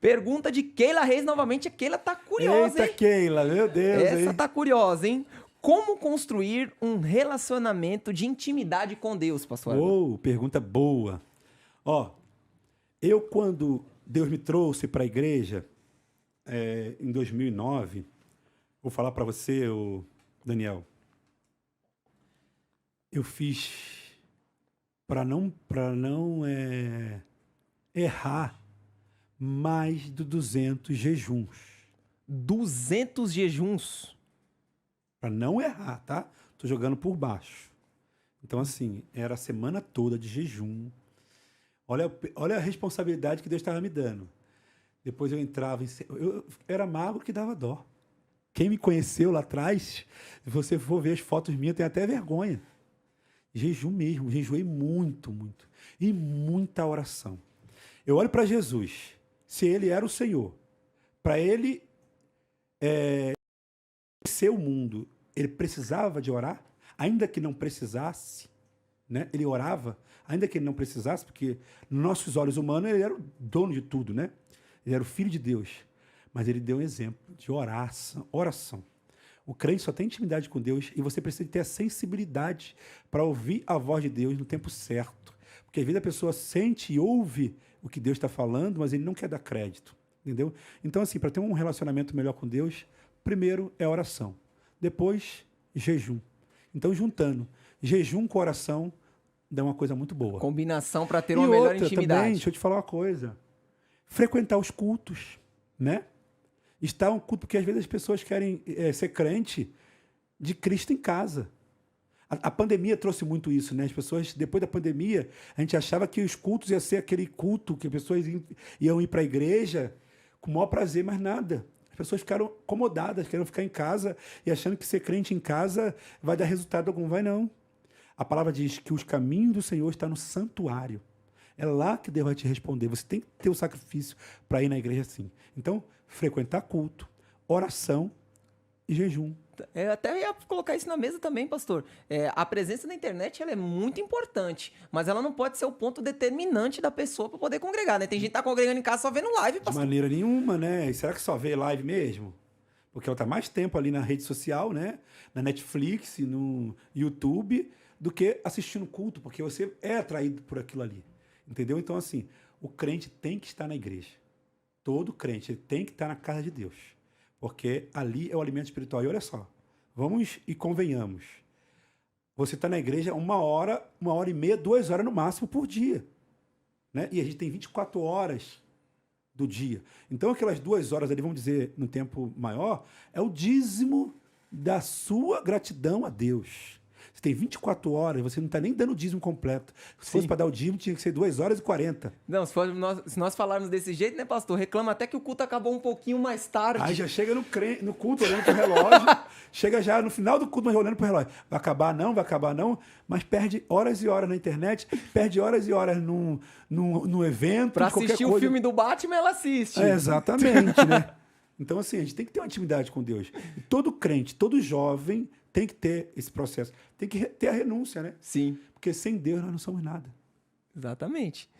Pergunta de Keila Reis novamente. A Keila tá curiosa, Eita, hein? Keila, meu Deus, Essa hein? tá curiosa, hein? Como construir um relacionamento de intimidade com Deus, pastor Arthur? Uou, pergunta boa. Ó, eu quando Deus me trouxe para a igreja, em 2009, vou falar para você, Daniel, eu fiz para não errar mais de 200 jejuns. 200 jejuns. Para não errar, tá? Tô jogando por baixo. Então, assim, era a semana toda de jejum. Olha a responsabilidade que Deus estava me dando. Depois eu entrava eu era magro que dava dó. Quem me conheceu lá atrás, se você for ver as fotos minhas, tem até vergonha. Jejum mesmo, jejuei muito, muito. E muita oração. Eu olho para Jesus, se ele era o Senhor, para ele ser o mundo, ele precisava de orar, ainda que não precisasse, né? Ele orava, ainda que ele não precisasse, porque nos nossos olhos humanos ele era o dono de tudo, né? Ele era o filho de Deus, mas ele deu um exemplo de oração. O crente só tem intimidade com Deus e você precisa ter a sensibilidade para ouvir a voz de Deus no tempo certo. Porque às vezes a pessoa sente e ouve o que Deus está falando, mas ele não quer dar crédito, entendeu? Então, assim, para ter um relacionamento melhor com Deus, primeiro é oração, depois jejum. Então, juntando jejum com oração, dá uma coisa muito boa. Combinação para ter E uma melhor outra intimidade. também, deixa eu te falar uma coisa. Frequentar os cultos, né? Estar um culto, porque às vezes as pessoas querem ser crente de Cristo em casa. A pandemia trouxe muito isso, né? As pessoas, depois da pandemia, a gente achava que os cultos ia ser aquele culto que as pessoas iam ir para a igreja com o maior prazer, mas nada. As pessoas ficaram acomodadas, querendo ficar em casa e achando que ser crente em casa vai dar resultado algum. Vai não. A palavra diz que os caminhos do Senhor estão no santuário. É lá que Deus vai te responder. Você tem que ter o sacrifício para ir na igreja assim. Então, frequentar culto, oração e jejum. Eu até ia colocar isso na mesa também, pastor. A presença da internet ela é muito importante, mas ela não pode ser o ponto determinante da pessoa para poder congregar, né? Tem gente que tá congregando em casa só vendo live, De pastor. maneira nenhuma, né? E será que só vê live mesmo? Porque ela está mais tempo ali na rede social, né? Na Netflix, no YouTube, do que assistindo culto, porque você é atraído por aquilo ali. Entendeu? Então, assim, o crente tem que estar na igreja. Todo crente ele tem que estar na casa de Deus. Porque ali é o alimento espiritual. E olha só, vamos e convenhamos. Você está na igreja 1 hora e meia, 2 horas no máximo por dia. Né? E a gente tem 24 horas do dia. Então, aquelas 2 horas ali, vamos dizer, no tempo maior, é o dízimo da sua gratidão a Deus. Você tem 24 horas, você não está nem dando o dízimo completo. Se fosse para dar o dízimo, tinha que ser 2 horas e 40. Não, se nós falarmos desse jeito, né, pastor? Reclama até que o culto acabou um pouquinho mais tarde. Aí já chega no culto olhando pro relógio, chega já no final do culto olhando pro relógio. Vai acabar não, mas perde horas e horas na internet, perde horas e horas no evento, Pra qualquer assistir o coisa. filme do Batman, ela assiste. Exatamente, né? Então, assim, a gente tem que ter uma intimidade com Deus. E todo crente, todo jovem tem que ter esse processo. Tem que ter a renúncia, né? Sim, Porque sem Deus nós não somos nada. exatamente.